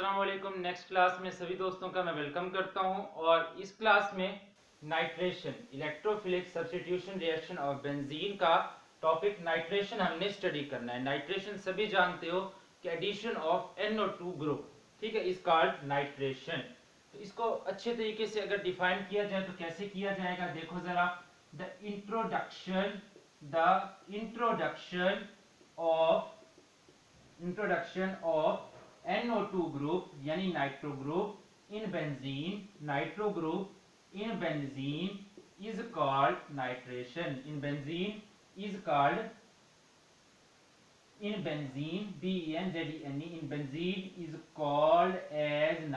अस्सलाम वालेकुम। Next class में सभी दोस्तों का मैं वेलकम करता हूं और इस क्लास में nitration electrophilic substitution reaction of benzene का टॉपिक नाइट्रेशन हमने स्टडी करना है। नाइट्रेशन सभी जानते हो कि एडिशन ऑफ NO2 ग्रुप, ठीक है, इज कॉल्ड नाइट्रेशन। तो इसको अच्छे तरीके से अगर डिफाइन किया जाए तो कैसे किया जाएगा, देखो जरा। The introduction of NO2 group यानी nitro group in benzene is called nitration. In benzene BENZENE in benzene is called as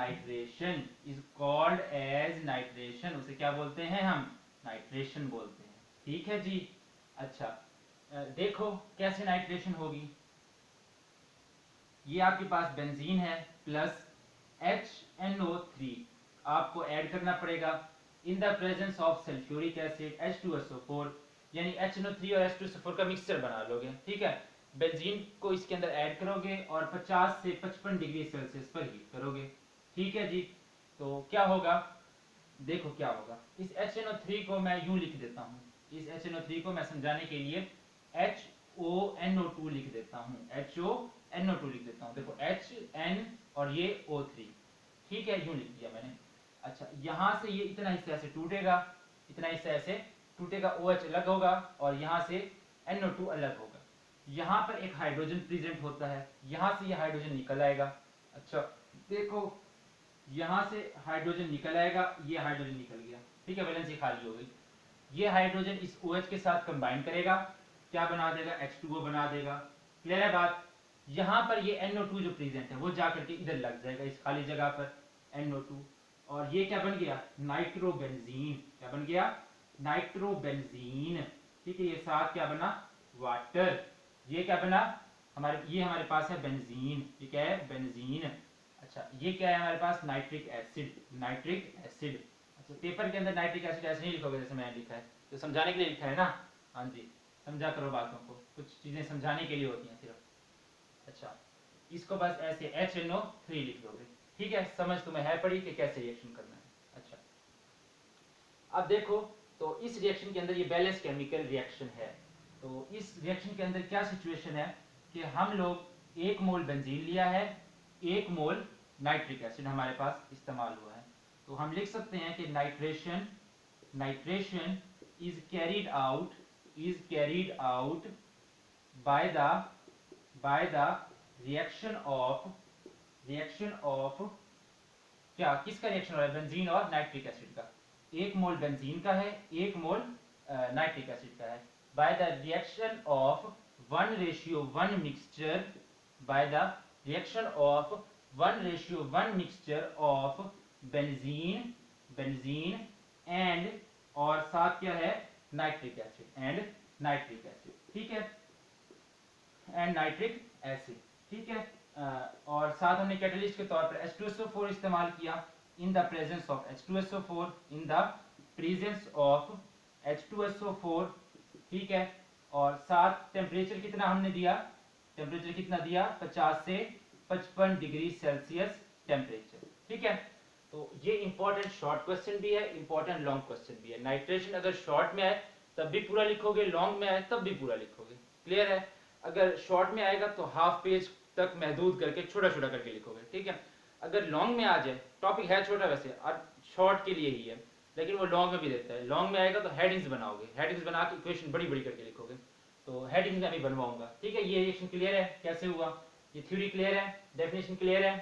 nitration. उसे क्या बोलते हैं हम? नाइट्रेशन बोलते हैं। ठीक है जी। अच्छा, देखो कैसे नाइट्रेशन होगी। ये आपके पास बेंजीन है प्लस HNO3 आपको ऐड करना पड़ेगा इन the presence of sulphuric acid H2SO4, यानी HNO3 और H2SO4 का मिक्सचर बना लोगे। ठीक है, बेंजीन को इसके अंदर ऐड करोगे और 50 से 55 डिग्री सेल्सियस पर हीट करोगे। ठीक है जी। तो क्या होगा, देखो क्या होगा। इस HNO3 को मैं यूं लिख देता हूं, इस HNO3 को मैं समझाने के लिए HONO2 लिख देता हूं, HONO2 लिख देता हूं। देखो HN और ये O3, ठीक है, यूं लिख दिया मैंने। अच्छा, यहां से ये इतना हिस्सा ऐसे टूटेगा, इतना हिस्सा ऐसे टूटेगा, OH अलग होगा और यहां से NO2 अलग होगा। यहां पर एक हाइड्रोजन प्रेजेंट होता है, यहां से ये हाइड्रोजन निकल आएगा। अच्छा देखो, यहां से हाइड्रोजन निकल आएगा, ये हाइड्रोजन निकल गया, ठीक है, वैलेंसी खाली हो गई। ये हाइड्रोजन इस OH के साथ कंबाइन करेगा, क्या बना देगा? H2O बना देगा। क्लियर है बात? यहां पर ये NO2 जो प्रेजेंट है वो जाकर के इधर लग जाएगा इस खाली जगह पर NO2, और ये क्या बन गया? नाइट्रोबेंजीन। क्या बन गया? नाइट्रोबेंजीन। ठीक है, ये साथ क्या बना? वाटर। ये क्या बना? ये हमारे पास है बेंजीन। ये क्या है? बेंजीन। अच्छा, ये क्या है हमारे पास? Nitric acid. अच्छा, पेपर के अंदर नाइट्रिक एसिड ऐसे नहीं लिखोगे जैसे मैंने लिखा है, तो समझाने के लिए लिखा है ना। हाँ जी, समझा करो बातों को, कुछ चीजें समझाने के लिए होती हैं सिर्फ। अच्छा, इसको बस ऐसे HNO3 लिख दोगे। ठीक है, समझ तुम्हें है पड़ी कि कैसे रिएक्शन करना है। अच्छा, अब देखो, तो इस रिएक्शन के अंदर ये बैलेंस केमिकल रिएक्शन है। तो इस रिएक्शन के अंदर क्या सिचुएशन है कि हम लोग 1 मोल बेंजीन लिया है, 1 मोल नाइट्रिक एसिड हमारे पास इस्तेमाल हुआ है। तो हम लिख सकते हैं कि nitration is carried out by the reaction of क्या, किसका रिएक्शन हो रहा है? बेंजीन और नाइट्रिक एसिड का। 1 मोल बेंजीन का है, 1 मोल नाइट्रिक एसिड का है। By the reaction of 1:1 mixture, by the reaction of 1:1 mixture of benzene and, और साथ क्या है? Nitric acid. ठीक है, एंड नाइट्रिक एसिड। ठीक है, और साथ हमने कैटलिस्ट के तौर पर H2SO4 इस्तेमाल किया इन द प्रेजेंस ऑफ H2SO4। ठीक है, और साथ टेम्परेचर कितना हमने दिया? टेम्परेचर कितना दिया? 50 से 55 डिग्री सेल्सियस टेम्परेचर। ठीक है, तो ये इंपॉर्टेंट शॉर्ट क्वेश्चन भी है, इंपॉर्टेंट लॉन्ग क्वेश्चन भी है। नाइट्रेशन अगर शॉर्ट में आए तब भी पूरा लिखोगे, लॉन्ग में आए तब भी पूरा लिखोगे। क्लियर है? अगर शॉर्ट में आएगा तो हाफ पेज तक महदूद करके छोटा छोटा करके लिखोगे। ठीक है, अगर लॉन्ग में आ जाए, टॉपिक है छोटा वैसे और शॉर्ट के लिए ही है, लेकिन वो लॉन्ग में भी देता है। लॉन्ग में आएगा तो हेडिंग्स बनाओगे, हेडिंग्स बना के इक्वेशन बड़ी बड़ी करके लिखोगे, तो हेडिंग्स मैं भी बनवाऊंगा। ठीक है, ये रिएक्शन क्लियर है कैसे हुआ? ये थ्योरी क्लियर है? डेफिनेशन क्लियर है?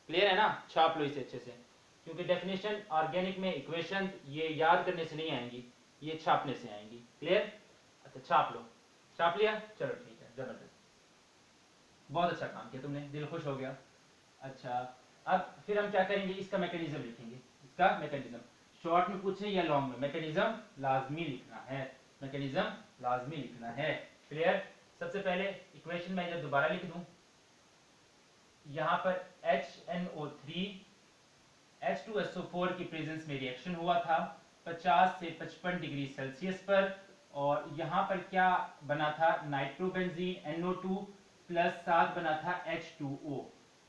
क्लियर है ना? छाप लो इसे अच्छे से, क्योंकि डेफिनेशन ऑर्गेनिक में इक्वेशन ये याद करने से नहीं आएंगी, ये छापने से आएंगी। क्लियर? अच्छा, छाप लो। छाप लिया? चलो ठीक है, जबरदस्त, बहुत अच्छा काम किया तुमने, दिल खुश हो गया। अच्छा, अब फिर हम क्या करेंगे? इसका मैकेनिज्म लिखेंगे। इसका मैकेनिज्म शॉर्ट में पूछे या लॉन्ग में, मैकेनिज्म लाजमी लिखना है, मैकेनिज्म लाजमी लिखना है। क्लियर? सबसे पहले इक्वेशन में जब दोबारा लिख दूं, यहां पर HNO3 H2SO4 की प्रेजेंस में रिएक्शन हुआ था 50 से 55 डिग्री सेल्सियस पर, और यहां पर क्या बना था? नाइट्रोबेंजीन NO2 प्लस साथ बना था H2O।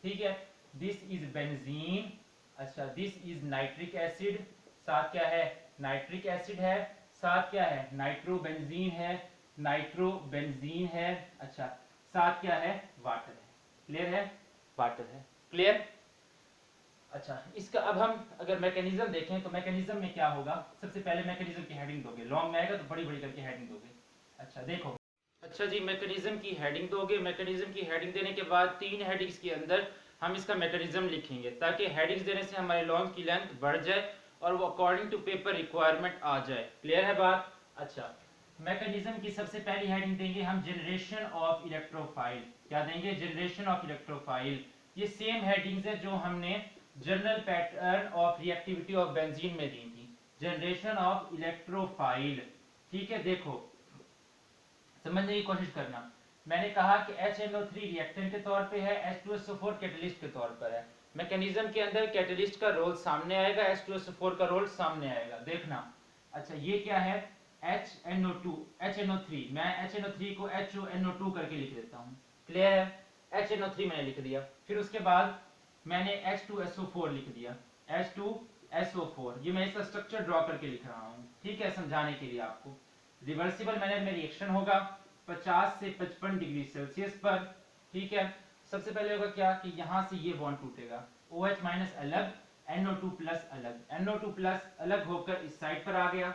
ठीक है, दिस इज बेंजीन, अच्छा दिस इज नाइट्रिक एसिड, साथ क्या है नाइट्रिक एसिड है, साथ क्या है नाइट्रोबेंजीन है, नाइट्रोबेंजीन है, अच्छा साथ क्या है वाटर है, क्लियर है, वाटर है, क्लियर। अच्छा इसका अब हम अगर मैकेनिज्म देखें तो मैकेनिज्म में क्या होगा, सबसे पहले मैकेनिज्म की हेडिंग दोगे, लॉन्ग में आएगा तो बड़ी बड़ी करके हेडिंग दोगे। अच्छा देखो, अच्छा जी मैकेनिज्म की हेडिंग दोगे, मैकेनिज्म की हेडिंग देने के बाद 3 हेडिंग्स के अंदर हम इसका मैकेनिज्म लिखेंगे ताकि हेडिंग्स देने से हमारे लॉन्ग की लेंथ बढ़ जाए और वो अकॉर्डिंग टू पेपर रिक्वायरमेंट आ जाए, क्लियर है बात। अच्छा मैकेनिज्म की सबसे पहली हेडिंग देंगे हम जनरेशन ऑफ इलेक्ट्रोफाइल, क्या देंगे जनरेशन ऑफ इलेक्ट्रोफाइल। ये सेम हेडिंग्स है जो हमने general pattern of reactivity of benzene में दी थी, जनरेशन ऑफ इलेक्ट्रोफाइल, ठीक है। देखो समझने की कोशिश करना, मैंने कहा कि HNO3 रिएक्टेंट के तौर पे है, H2SO4 कैटलिस्ट के तौर पर है। मैकेनिज्म के अंदर कैटलिस्ट का रोल सामने आएगा, H2SO4 का रोल सामने आएगा, देखना। अच्छा ये क्या है HNO3, मैं HNO3 को HONO2 करके लिख देता हूँ, क्लियर है, HNO3 मैंने लिख दिया, फिर उसके बाद मैंने H2SO4 लिख दिया, H2SO4, ये मैं इसका स्ट्रक्चर ड्रॉ करके लिख रहा हूँ, ठीक है, समझाने के लिए आपको। रिवर्सिबल मैनर में रिएक्शन होगा 50 से 55 डिग्री सेल्सियस पर, ठीक है। सबसे पहले होगा क्या कि यहाँ से ये बॉन्ड टूटेगा, OH माइनस अलग, NO2 प्लस अलग, NO2 प्लस अलग होकर इस साइड पर आ गया,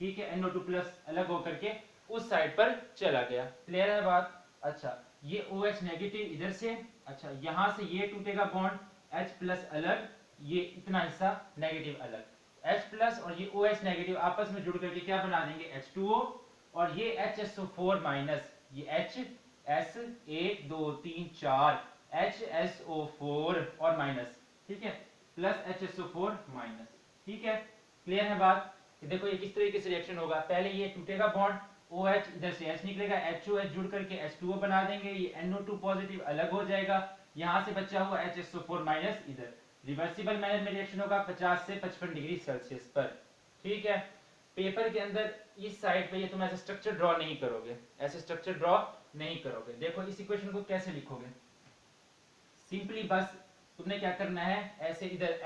ठीक है, NO2 प्लस अलग होकर के उस साइड पर चला गया, क्लियर है बात। अच्छा ये OH नेगेटिव इधर से, अच्छा यहाँ से ये टूटेगा बॉन्ड, H प्लस अलग, ये इतना हिस्सा नेगेटिव अलग, H प्लस और ये OH नेगेटिव आपस में जुड़ करके क्या बना देंगे H2O, और ये HSO4 माइनस, ये H S 1 2 3 4 HSO4 और माइनस, ठीक है, प्लस HSO4 माइनस, ठीक है, क्लियर है बात। देखो ये किस तरीके से रिएक्शन होगा, पहले ये टूटेगा बॉन्ड, OH इधर से H निकलेगा, HOH जुड़ करके H2O बना देंगे, ये NO2 पॉजिटिव अलग हो जाएगा, यहाँ से बचा हुआ HSO4 माइनस इधर, रिवर्सिबल मैनर में रिएक्शन होगा 50 से 55 डिग्री सेल्सियस पर, ठीक है। पेपर के अंदर इस साइड पे ये तुम ऐसे स्ट्रक्चर ड्रॉ नहीं करोगे, ऐसे स्ट्रक्चर ड्रॉ नहीं करोगे। देखो इस इक्वेशन को कैसे लिखोगे, सिंपली बस तुमने क्या करना है, ऐसे इधर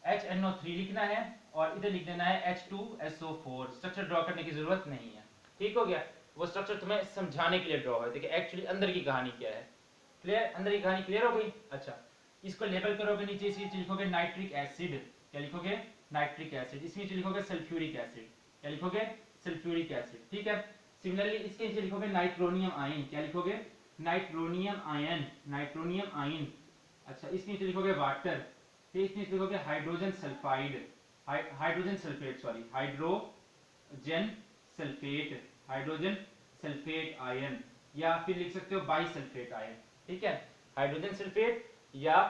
HNO3 लिखना है और इधर लिख देना है H2SO4, स्ट्रक्चर ड्रॉ करने की जरूरत नहीं है, ठीक हो गया। वो स्ट्रक्चर तुम्हें समझाने के लिए ड्रॉ है, देखिए एक्चुअली अंदर की कहानी क्या है, क्लियर, अंदर की कहानी क्लियर हो गई। अच्छा इसको लेबल करोगे, नीचे इसके नीचे लिखोगे नाइट्रिक एसिड, क्या लिखोगे नाइट्रिक एसिड, इसके नीचे लिखोगे सल्फ्यूरिक एसिड, क्या लिखोगे सल्फ्यूरिक एसिड, ठीक है। सिमिलरली इसके नीचे लिखोगे नाइट्रोनियम आयन, क्या लिखोगे नाइट्रोनियम आयन, नाइट्रोनियम आयन, अच्छा इसके नीचे लिखोगे वाटर, फिर इसके नीचे लिखोगे hydrogen sulphide, hydrogen sulphate, sorry hydrogen sulphate, hydrogen sulphate ion, या फिर लिख सकते हो बाई सल्फेट आयन, ठीक है, हाइड्रोजन सल्फेट या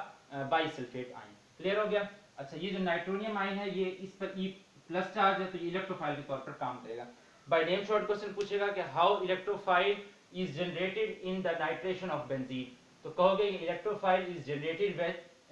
बाई सल्फेट आयन, क्लियर हो गया। अच्छा ये जो नाइट्रोनियम आयन है ये इस पर E प्लस चार्ज है तो ये इलेक्ट्रोफाइल के तौर पर काम करेगा। बाय नेम शॉर्ट क्वेश्चन पूछेगा कि how electrophile is generated in the nitration of benzene, तो कहोगे electrophile is generated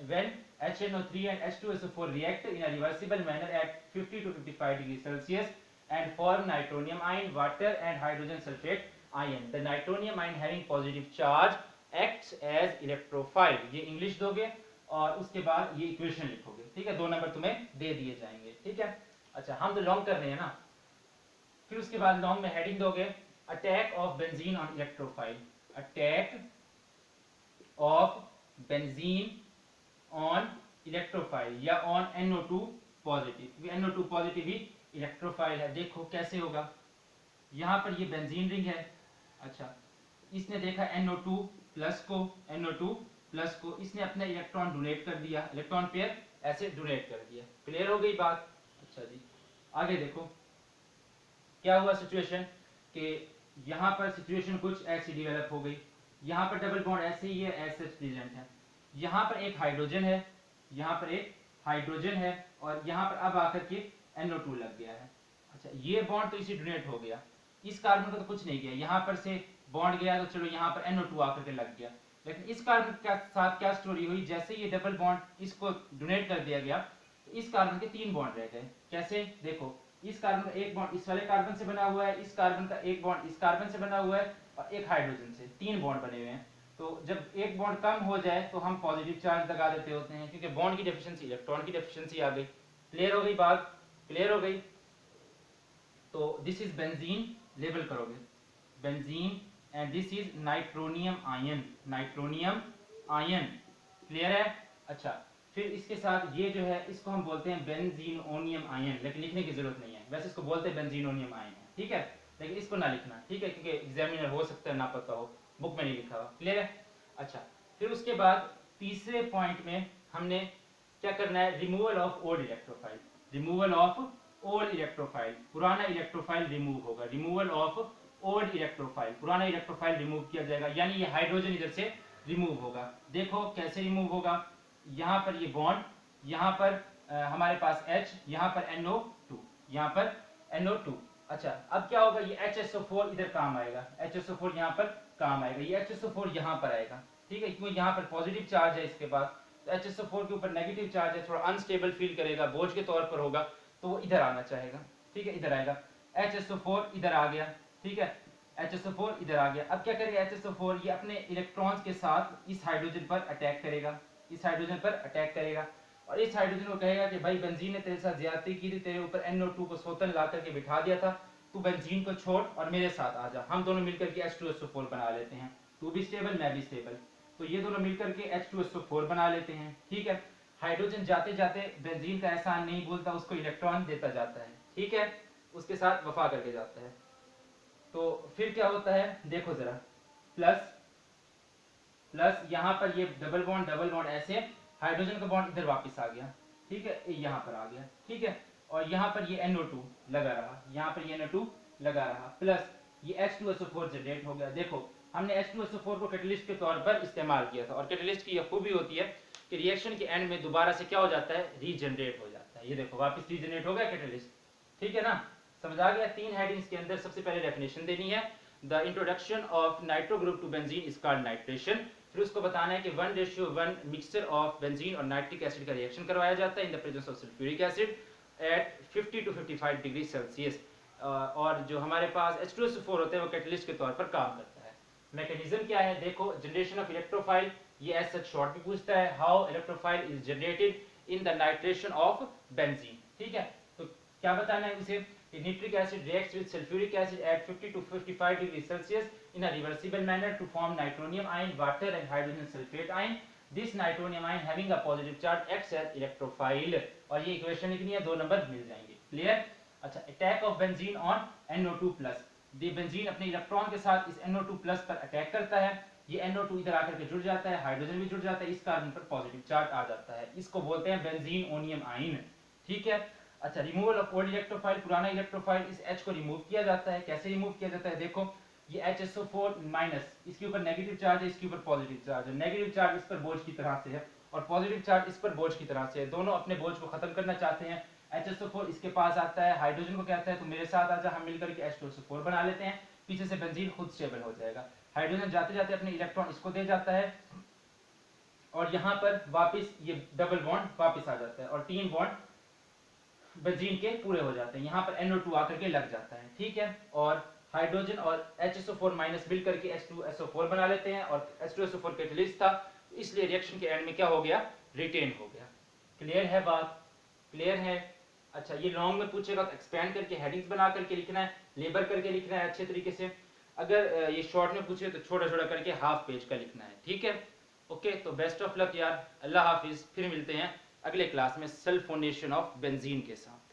when HNO3 and H2SO4 react in a reversible manner at 50 to 55 degrees Celsius and form nitronium ion, water and hydrogen sulfate ion. The nitronium ion having positive charge acts as electrophile. ये English दोगे और उसके बाद ये equation लिखोगे, ठीक है, 2 number तुम्हें दे दिए जाएंगे, ठीक है। अच्छा हम तो लॉन्ग कर रहे हैं ना, फिर उसके बाद लॉन्ग में हेडिंग दोगे attack of benzene on electrophile, attack of benzene on electrophile या ऑन NO2 पॉजिटिव, क्योंकि NO2 पॉजिटिव ही इलेक्ट्रोफाइल है। देखो कैसे होगा, यहाँ पर ये बेंजीन रिंग है, अच्छा इसने देखा NO2 प्लस को, NO2 प्लस को इसने अपना इलेक्ट्रॉन डोनेट कर दिया, इलेक्ट्रॉन पेयर ऐसे डोनेट कर दिया, क्लियर हो गई बात। अच्छा जी आगे देखो क्या हुआ सिचुएशन, कि यहाँ पर सिचुएशन कुछ ऐसी डेवलप हो गई, यहाँ पर डबल बॉन्ड ऐसे ही है, एज सच प्रेजेंट है, यहाँ पर एक हाइड्रोजन है, यहाँ पर एक हाइड्रोजन है और यहाँ पर अब आकर के NO2 लग गया है। अच्छा ये बॉन्ड तो इसी डोनेट हो गया, इस कार्बन का तो कुछ नहीं किया, यहाँ पर से बॉन्ड गया तो चलो यहाँ पर NO2 आकर के लग गया, लेकिन इस कार्बन के साथ क्या स्टोरी हुई, जैसे ये डबल बॉन्ड इसको डोनेट कर दिया गया तो इस कार्बन के 3 बॉन्ड रह गए। कैसे, देखो इस कार्बन का एक बॉन्ड इस वाले कार्बन से बना हुआ है, इस कार्बन का एक बॉन्ड इस कार्बन से बना हुआ है और एक हाइड्रोजन से, 3 बॉन्ड बने हुए हैं। तो जब एक बॉन्ड कम हो जाए तो हम पॉजिटिव चार्ज लगा देते होते हैं, क्योंकि बॉन्ड की डेफिशिएंसी, इलेक्ट्रॉन की डेफिशिएंसी आ गई। क्लियर हो गई बात? क्लियर हो गई? तो दिस इज बेंजीन, लेबल करोगे benzene, and this is nitronium ion, nitronium ion. Clear है? अच्छा, फिर इसके साथ ये जो है इसको हम बोलते हैं बेंजीनोनियम आयन, लेकिन लिखने की जरूरत नहीं है, वैसे इसको बोलते हैं बेंजीनोनियम आयन है, ठीक है, लेकिन इसको ना लिखना, ठीक है, क्योंकि एग्जामिनर हो सकता है ना पता हो, बुक में नहीं लिखा हुआ। क्लियर है? अच्छा, फिर उसके बाद तीसरे पॉइंट में हमने क्या करना है, removal of old electrophile, removal of old electrophile, पुराना इलेक्ट्रोफाइल रिमूव होगा, रिमूवल ऑफ ओल्ड इलेक्ट्रोफाइल, पुराना इलेक्ट्रोफाइल रिमूव किया जाएगा, यानी ये हाइड्रोजन इधर से रिमूव होगा। देखो कैसे रिमूव होगा, यहाँ पर ये बॉन्ड, यहाँ पर हमारे पास H, यहाँ पर NO2, यहाँ पर NO2। अच्छा, अब क्या होगा, ये HSO4 इधर काम आएगा, HSO4 यहाँ पर काम आएगा, ये HSO4 यहाँ पर आएगा, ठीक है, क्योंकि यहाँ पर पॉजिटिव चार्ज है इसके बाद, तो HSO4 के ऊपर नेगेटिव चार्ज है, थोड़ा अनस्टेबल फील करेगा, बोझ के तौर पर होगा, तो वो इधर आना चाहेगा, ठीक है, इधर आएगा, HSO4 इधर आ गया, ठीक है, HSO4 इधर आ गया। अब क्या करेगा HSO4, ये अपने इलेक्ट्रॉन्स के साथ इस हाइड्रोजन पर अटैक करेगा, इस हाइड्रोजन पर अटैक करेगा, और इस हाइड्रोजन को कहेगा कि भाई बेंजीन ने तेरे साथ ज्यादती की थी, तेरे ऊपर NO2 को सोतन ला करके बिठा दिया था, तू बेंजीन को छोड़ और मेरे साथ आ जा, हम दोनों मिलकर के H2SO4 बना लेते हैं, तू भी स्टेबल मैं भी स्टेबल, तो ये दोनों मिलकर के H2SO4 बना लेते हैं, ठीक है। हाइड्रोजन जाते जाते बेंजीन का एहसान नहीं भूलता, उसको इलेक्ट्रॉन देता जाता है, ठीक है, उसके साथ वफा करके जाता है। तो फिर क्या होता है, देखो जरा, प्लस प्लस, यहाँ पर ये डबल बॉन्ड ऐसे, हाइड्रोजन का बॉन्ड इधर वापस आ गया, ठीक है, यहाँ पर आ गया, ठीक है, और यहाँ पर ये NO2 लगा रहा, यहाँ पर ये NO2 लगा रहा, प्लस ये H2SO4 जनरेट हो गया। देखो हमने H2SO4 को कैटलिस्ट के तौर पर इस्तेमाल किया था, और कैटलिस्ट की यह खूबी होती है कि रिएक्शन के एंड में दोबारा से क्या हो जाता है, रीजनरेट हो जाता है, ये देखो वापस रीजनरेट हो गया कैटलिस्ट, ठीक है ना, समझ आ गया। तीन हेडिंग्स के अंदर सबसे पहले डेफिनेशन देनी है, the introduction of nitro group to benzene is called nitration, फिर उसको बताना है कि 1:1 मिक्सचर ऑफ बेंजीन और नाइट्रिक एसिड का रिएक्शन करवाया जाता है in the presence of sulphuric acid at 50 to 55 degree Celsius, और जो हमारे पास H2SO4 होते हैं वो कैटलिस्ट के तौर पर काम करता है। मैकेनिज्म क्या है, देखो, जनरेशन ऑफ इलेक्ट्रोफाइल, ये एज सच शॉर्ट भी पूछता है, how electrophile is generated in the nitration of benzene, ठीक है, तो क्या बताना है उसे, nitric acid reacts with sulfuric acid at 50 to 55 degrees Celsius in a reversible manner to form nitronium ion, water and hydrogen sulfate ion. This nitronium ion having a positive charge acts as electrophile, और ये equation लिखनी है, 2 number मिल जाएंगे। Clear? अच्छा, attack of benzene on NO2+, the benzene अपने electron के साथ इस NO2+ पर अटैक करता है, ये NO2 इधर आकर के जुड़ जाता है, हाइड्रोजन भी जुड़ जाता है, इस कार्बन पर पॉजिटिव चार्ज आ जाता है, इसको बोलते हैं बेंजीनोनियम आयन, ठीक है। अच्छा, रिमूवल ऑफ ओल्ड इलेक्ट्रोफाइल, पुराना इलेक्ट्रोफाइल, इस H को रिमूव किया जाता है, कैसे रिमूव किया जाता है, देखो ये HSO4-, इसके ऊपर नेगेटिव चार्ज है, इसके ऊपर पॉजिटिव चार्ज है, नेगेटिव चार्ज इस पर बोझ की तरह से है और पॉजिटिव चार्ज इस पर बोझ की तरह से है, दोनों अपने बोझ को खत्म करना चाहते हैं। HSO4 इसके पास आता है, हाइड्रोजन को कहता है तो मेरे साथ आजा, हम मिलकर के H2SO4 बना लेते हैं, पीछे से बेंजीन खुद स्टेबल हो जाएगा, हाइड्रोजन जाते जाते अपने इलेक्ट्रॉन इसको दे जाता है, और यहाँ पर वापस ये डबल बॉन्ड वापस आ जाता है और 3 बॉन्ड बेंजीन के पूरे हो जाते हैं, यहाँ पर NO2 आकर के लग जाता है, ठीक है, और हाइड्रोजन और HSO4- मिल करके H2SO4 बना लेते हैं, और H2SO4 कैटलिस्ट था, इसलिए रिएक्शन के एंड में क्या हो गया, रिटेन हो गया। क्लियर है बात? क्लियर है? अच्छा, ये लॉन्ग में पूछेगा तो एक्सपेंड करके हेडिंग्स बना करके लिखना है, लेबर करके लिखना है अच्छे तरीके से, अगर ये शॉर्ट में पूछे तो छोटा छोटा करके हाफ पेज का लिखना है, ठीक है। ओके, तो बेस्ट ऑफ लक यार, अल्लाह हाफिज, फिर मिलते हैं अगले क्लास में सल्फोनेशन ऑफ बेंजीन के साथ।